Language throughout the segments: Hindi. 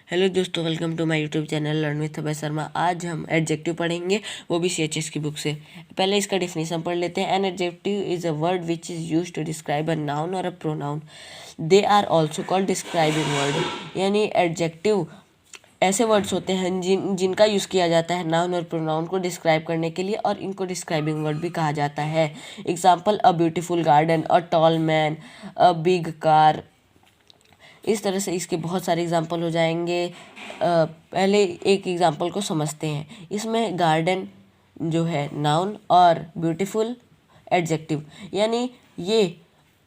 हेलो दोस्तों, welcome to my YouTube channel learn with Abhay Sharma. आज हम एडजेक्टिव पढ़ेंगे, वो भी CHS की बुक से। पहले इसका डेफिनेशन पढ़ लेते हैं। An adjective is a word which is used to describe a noun और a pronoun. They are also called describing word. यानी एडजेक्टिव ऐसे वर्ड्स होते हैं जिनका यूज़ किया जाता है नाउन और प्रोनाउन को डिस्क्राइब करने के लिए, और इनको डिस्क्राइबिंग वर्ड भी कहा जाता है। Example: a beautiful garden, a tall man, a big car. इस तरह से इसके बहुत सारे एग्जाम्पल हो जाएंगे। पहले एक एग्जाम्पल को समझते हैं। इसमें गार्डन जो है नाउन और ब्यूटीफुल एडजेक्टिव, यानी ये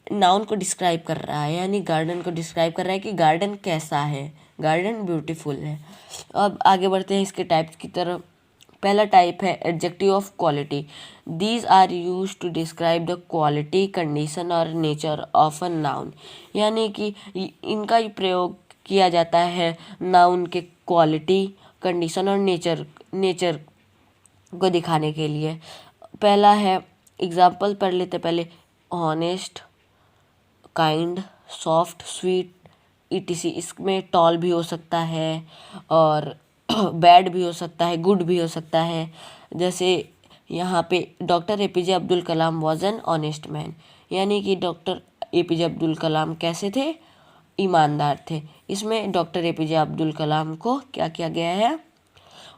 नाउन को डिस्क्राइब कर रहा है, यानी गार्डन को डिस्क्राइब कर रहा है कि गार्डन कैसा है, गार्डन ब्यूटीफुल है। अब आगे बढ़ते हैं इसके टाइप्स की तरफ। पहला टाइप है adjective of quality. These are use to describe the quality, condition और नेचर ऑफ अ नाउन। यानी कि इनका प्रयोग किया जाता है नाउन के क्वालिटी, कंडीशन और नेचर को दिखाने के लिए। पहला है, एग्जाम्पल पढ़ लेते पहले। Honest, kind, soft, sweet, etc। इसमें टॉल भी हो सकता है और बैड भी हो सकता है, गुड भी हो सकता है। जैसे यहाँ पे doctor APJ Abdul Kalam was an honest man, यानी कि डॉक्टर APJ अब्दुल कलाम कैसे थे, ईमानदार थे। इसमें डॉक्टर APJ अब्दुल कलाम को क्या किया गया है,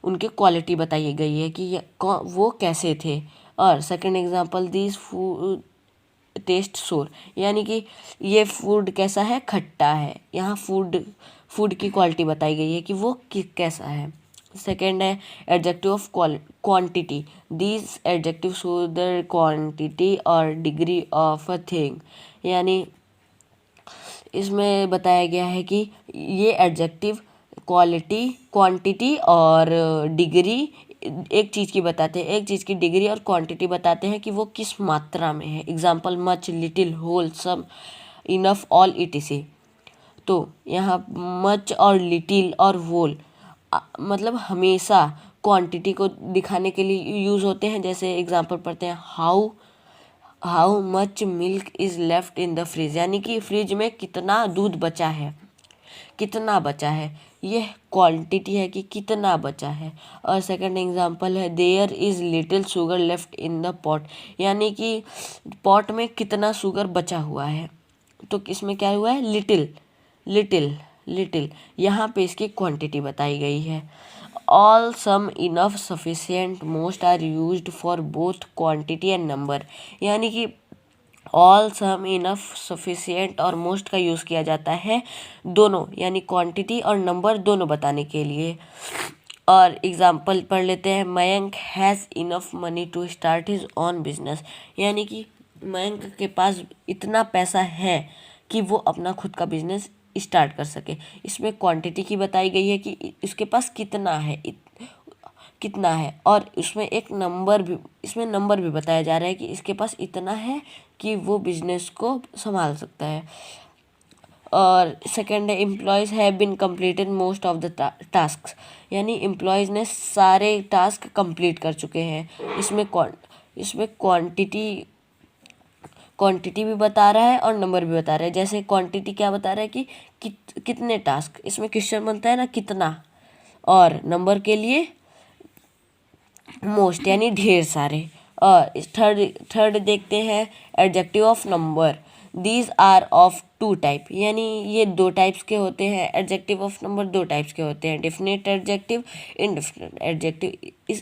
उनके क्वालिटी बताई गई है कि वो कैसे थे। और second example, this food taste sour, यानी कि ये फूड कैसा है, खट्टा है। यहाँ फूड की क्वालिटी बताई गई है कि वो कैसा है। सेकेंड है adjective of quantity. These adjective show the quantity और डिग्री ऑफ अ थिंग, यानी इसमें बताया गया है कि ये एडजेक्टिव क्वालिटी, क्वांटिटी और डिग्री एक चीज़ की बताते हैं, एक चीज़ की डिग्री और क्वांटिटी बताते हैं कि वो किस मात्रा में है। एग्जाम्पल: मच, लिटिल, होल, सम, इनफ, ऑल, etc। तो यहाँ मच और लिटिल और होल मतलब हमेशा क्वांटिटी को दिखाने के लिए यूज़ होते हैं। जैसे एग्जाम्पल पढ़ते हैं, how much milk is left in the fridge, यानी कि फ्रिज में कितना दूध बचा है, कितना बचा है, ये क्वांटिटी है कि कितना बचा है। और सेकंड एग्जांपल है, there is little sugar left in the pot, यानी कि पॉट में कितना शुगर बचा हुआ है। तो इसमें क्या हुआ है, लिटिल लिटिल लिटिल, यहाँ पे इसकी क्वांटिटी बताई गई है। All, some, enough, sufficient, most are used for both quantity and number, यानी कि ऑल, सम, इनफ, सफिशिएंट और मोस्ट का यूज़ किया जाता है दोनों, यानी क्वांटिटी और नंबर दोनों बताने के लिए। और एग्जाम्पल पढ़ लेते हैं। Mayank has enough money to start his own business, यानी कि मयंक के पास इतना पैसा है कि वो अपना खुद का बिजनेस स्टार्ट कर सके। इसमें क्वांटिटी की बताई गई है कि इसके पास कितना है, कितना है, और इसमें एक नंबर भी, इसमें नंबर भी बताया जा रहा है कि इसके पास इतना है कि वो बिजनेस को संभाल सकता है। और सेकंड है, employees have been completed most of the task, यानी एम्प्लॉयज़ ने सारे टास्क कंप्लीट कर चुके हैं। इसमें क्वांटिटी भी बता रहा है और नंबर भी बता रहा है। जैसे क्वांटिटी क्या बता रहा है कि कितने टास्क, इसमें क्वेश्चन बनता है ना, कितना, और नंबर के लिए मोस्ट, यानी ढेर सारे। और थर्ड देखते हैं, adjective of number. These are of two type, यानी ये दो टाइप्स के होते हैं। एडजेक्टिव ऑफ नंबर दो टाइप्स के होते हैं, डेफिनेट एडजेक्टिव, इनडेफिनेट एडजेक्टिव।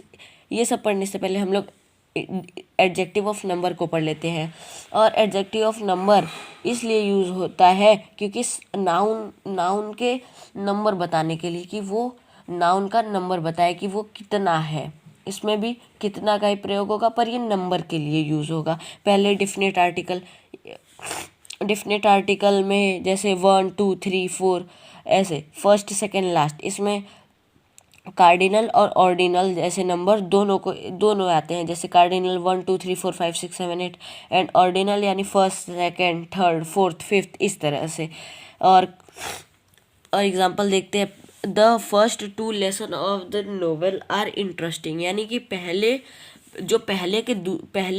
ये सब पढ़ने से पहले हम लोग एडजेक्टिव ऑफ नंबर को पढ़ लेते हैं। और एडजेक्टिव ऑफ नंबर इसलिए यूज़ होता है क्योंकि नाउन के नंबर बताने के लिए, कि वो नाउन का नंबर बताए कि वो कितना है। इसमें भी कितना का ही प्रयोग होगा, पर ये नंबर के लिए यूज़ होगा। पहले डेफिनेट आर्टिकल में जैसे 1, 2, 3, 4 ऐसे फर्स्ट, सेकंड, लास्ट, इसमें कार्डिनल और ऑर्डिनल जैसे नंबर दोनों आते हैं। जैसे कार्डिनल 1, 2, 3, 4, 5, 6, 7, 8 एंड ऑर्डिनल यानी first, second, third, fourth, fifth, इस तरह से। और एग्जांपल देखते हैं। The first 2 lesson of the novel are interesting, यानी कि पहले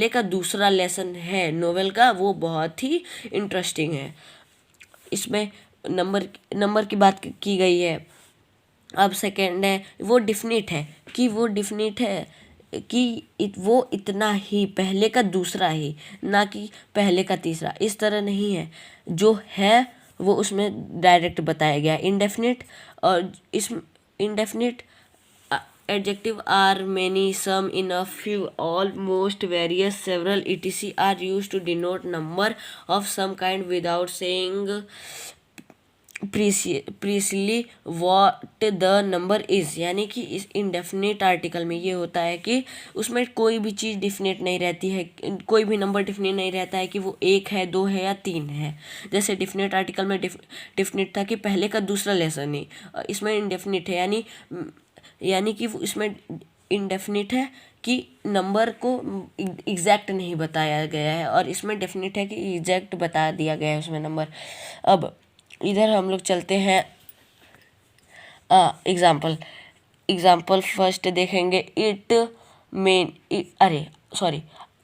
का दूसरा लेसन है नोवेल का, वो बहुत ही इंटरेस्टिंग है। इसमें नंबर की बात की गई है। अब सेकेंड है वो डिफिनिट है, कि वो डिफिनिट है कि वो इतना ही, पहले का दूसरा ही, ना कि पहले का तीसरा, इस तरह नहीं है। जो है वो उसमें डायरेक्ट बताया गया। इंडेफिनिट और इस indefinite adjective are many, some, enough, few, all, most, various, several, etc. are used to denote number of some kind without saying precisely what the number is। यानी कि इस indefinite आर्टिकल में ये होता है कि उसमें कोई भी चीज़ डिफिनेट नहीं रहती है, कोई भी नंबर डिफिनेट नहीं रहता है कि वो 1 है, 2 है या 3 है। जैसे डिफिनेट आर्टिकल में डिफिनेट था कि पहले का दूसरा लेसन नहीं, इसमें इंडेफिनिट है, यानी कि इसमें इंडेफिनिट है कि नंबर को एग्जैक्ट नहीं बताया गया है, और इसमें डेफिनेट है कि एग्जैक्ट बता दिया गया है उसमें नंबर। अब इधर हम लोग चलते हैं एग्जाम्पल फर्स्ट देखेंगे।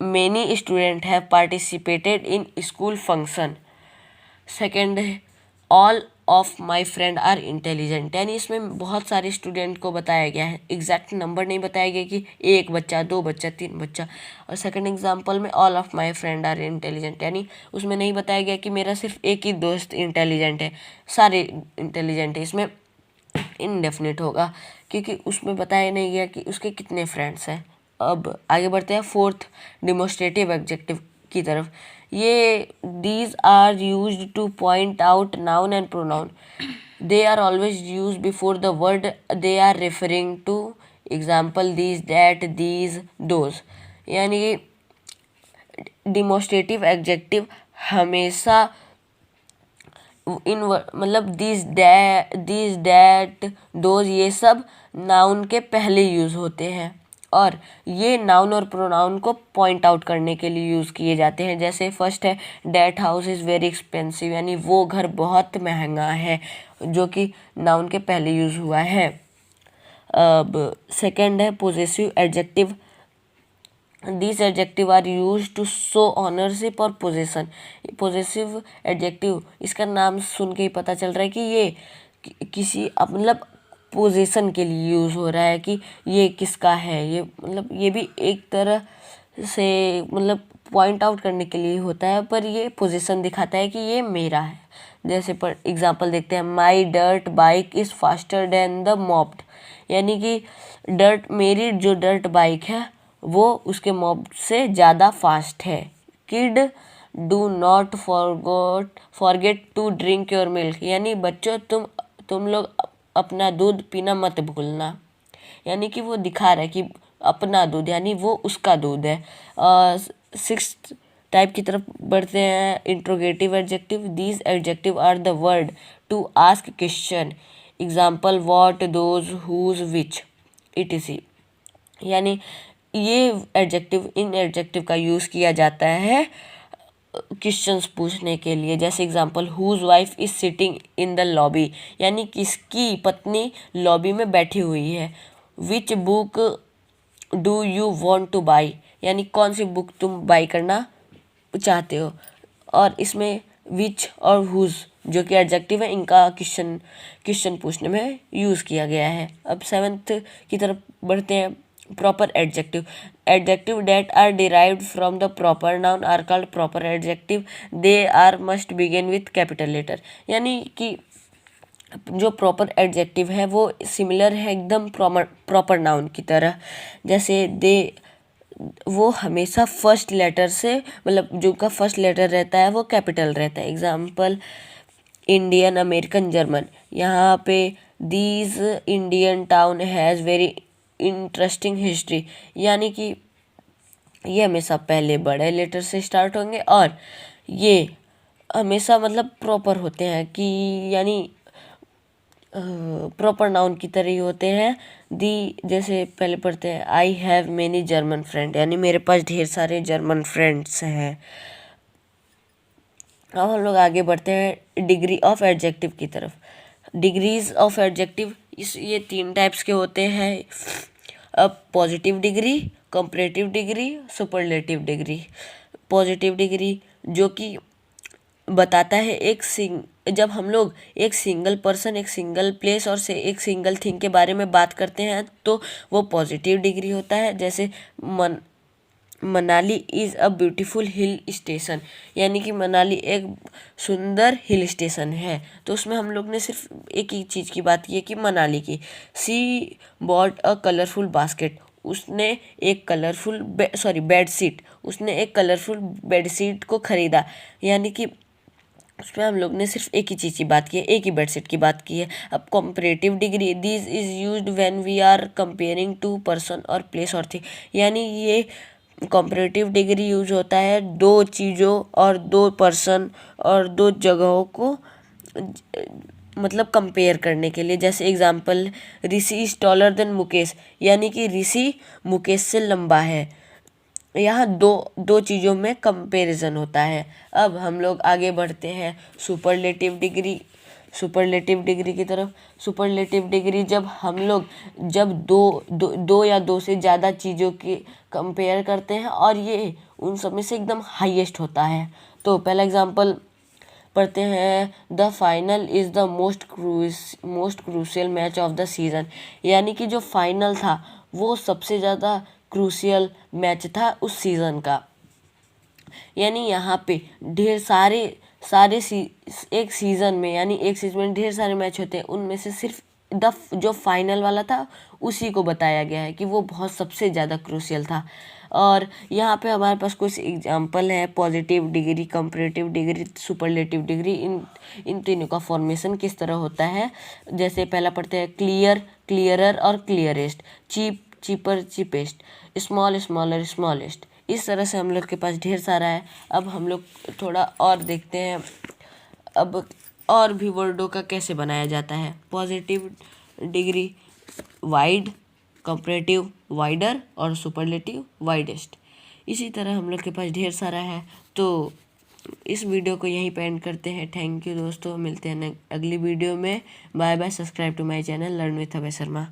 Many student have participated in school function. Second है all of my friend are intelligent, यानी इसमें बहुत सारे स्टूडेंट को बताया गया है, एग्जैक्ट नंबर नहीं बताया गया कि 1 बच्चा, 2 बच्चा, 3 बच्चा। और सेकंड एग्जांपल में all of my friend are intelligent, यानी उसमें नहीं बताया गया कि मेरा सिर्फ एक ही दोस्त इंटेलिजेंट है, सारे इंटेलिजेंट है। इसमें इनडेफिनिट होगा क्योंकि उसमें बताया नहीं गया कि उसके कितने फ्रेंड्स हैं। अब आगे बढ़ते हैं फोर्थ डिमोस्ट्रेटिव एडजेक्टिव की तरफ। ये these are used to point out noun and pronoun. They are always use before the word they are referring to. Example these, that, these, those. यानी डिमोस्ट्रेटिव एडजेक्टिव हमेशा इन मतलब दिस डैट दोज, ये सब नाउन के पहले यूज़ होते हैं, और ये नाउन और प्रोनाउन को पॉइंट आउट करने के लिए यूज़ किए जाते हैं। जैसे फर्स्ट है that house is very expensive, यानी वो घर बहुत महंगा है, जो कि नाउन के पहले यूज़ हुआ है। अब सेकंड है possessive adjective. These adjectives are used to show ownership और possession। पोजेसिव एडजेक्टिव, इसका नाम सुन के ही पता चल रहा है कि ये किसी मतलब पोजेशन के लिए यूज़ हो रहा है, कि ये किसका है। ये मतलब ये भी एक तरह से मतलब पॉइंट आउट करने के लिए होता है, पर ये पोजीशन दिखाता है कि ये मेरा है। जैसे पर एग्जांपल देखते हैं, my dirt bike is faster than the moped, यानी कि मेरी जो डर्ट बाइक है वो उसके मॉब से ज़्यादा फास्ट है। Kid do not forget to drink your milk, यानी बच्चों तुम लोग अपना दूध पीना मत भूलना, यानी कि वो दिखा रहा है कि अपना दूध, यानी वो उसका दूध है। सिक्स्थ टाइप की तरफ बढ़ते हैं, interrogative adjective. These adjective are the word to ask question. Example what, those, whose, which, etc। यानी ये एडजेक्टिव, इन एडजेक्टिव का यूज़ किया जाता है क्वेश्चंस पूछने के लिए। जैसे example whose wife is sitting in the lobby, यानी किसकी पत्नी लॉबी में बैठी हुई है। Which book do you want to buy, यानी कौन सी बुक तुम बाई करना चाहते हो। और इसमें विच और हुज जो कि एडजेक्टिव है, इनका क्वेश्चन पूछने में यूज़ किया गया है। अब सेवन्थ की तरफ बढ़ते हैं, proper adjective. Adjective that are derived from the proper noun are called proper adjective. They are must begin with capital letter, यानी कि जो प्रॉपर एडजेक्टिव है वो सिमिलर है एकदम प्रॉपर नाउन की तरह। जैसे वो हमेशा फर्स्ट लेटर से, मतलब जो का फर्स्ट लेटर रहता है वो कैपिटल रहता है। Example Indian, American, German. यहाँ पे these Indian town has very interesting history, यानी कि ये हमेशा पहले बड़े लेटर से स्टार्ट होंगे, और ये हमेशा मतलब प्रॉपर होते हैं, कि यानी प्रॉपर नाउन की तरह ही होते हैं। जैसे पहले पढ़ते हैं, I have many German friend, यानी मेरे पास ढेर सारे जर्मन फ्रेंड्स हैं। अब हम लोग आगे बढ़ते हैं डिग्री ऑफ एडजेक्टिव की तरफ। डिग्रीज ऑफ एडजेक्टिव ये 3 टाइप्स के होते हैं। अब positive degree, comparative degree, superlative degree. Positive degree जो कि बताता है एक जब हम लोग एक सिंगल पर्सन, एक सिंगल प्लेस और से एक सिंगल थिंग के बारे में बात करते हैं तो वो पॉजिटिव डिग्री होता है। जैसे Manali is a beautiful hill station, यानी कि मनाली एक सुंदर हिल स्टेशन है। तो उसमें हम लोग ने सिर्फ एक ही चीज़ की बात की है कि मनाली की। सी बॉट अ कलरफुल बास्केट, उसने एक कलरफुल बेडशीट, उसने एक कलरफुल बेडशीट को ख़रीदा, यानी कि उसमें हम लोग ने सिर्फ एक ही चीज़ की बात की है, एक ही बेडशीट की बात की है। अब comparative degree, this is used when we are comparing two person और प्लेस और थिंग, यानी ये कंपैरेटिव डिग्री यूज होता है दो चीज़ों और दो पर्सन और दो जगहों को मतलब कंपेयर करने के लिए। जैसे example, Rishi is taller than Mukesh, यानी कि ऋषि मुकेश से लंबा है। यहाँ दो दो चीज़ों में कंपैरिजन होता है। अब हम लोग आगे बढ़ते हैं सुपरलेटिव डिग्री की तरफ। सुपरलेटिव डिग्री जब दो या दो से ज़्यादा चीज़ों की कंपेयर करते हैं और ये उन सब में से एकदम हाईएस्ट होता है। तो पहला एग्जांपल पढ़ते हैं, the final is the most crucial match of the season, यानी कि जो फाइनल था वो सबसे ज़्यादा क्रूशियल मैच था उस सीज़न का। यानी यहाँ पे ढेर सारे एक सीज़न में ढेर सारे मैच होते हैं, उनमें से सिर्फ जो फाइनल वाला था उसी को बताया गया है कि वो बहुत सबसे ज़्यादा क्रूशियल था। और यहाँ पे हमारे पास कुछ एग्जांपल है, positive degree, comparative degree, superlative degree. इन तीनों का फॉर्मेशन किस तरह होता है। जैसे पहला पढ़ते हैं, क्लियर, क्लियरर और clearest, cheap, cheaper, cheapest, small, smaller, smallest. इस तरह से हम लोग के पास ढेर सारा है। अब हम लोग थोड़ा और देखते हैं अब और भी वर्डों का कैसे बनाया जाता है। Positive degree wide, comparative wider और सुपरलेटिव वाइडेस्ट। इसी तरह हम लोग के पास ढेर सारा है। तो इस वीडियो को यहीं पे एंड करते हैं। थैंक यू दोस्तों, मिलते हैं अगली वीडियो में। Bye bye. Subscribe to my channel learn with Abhay Sharma.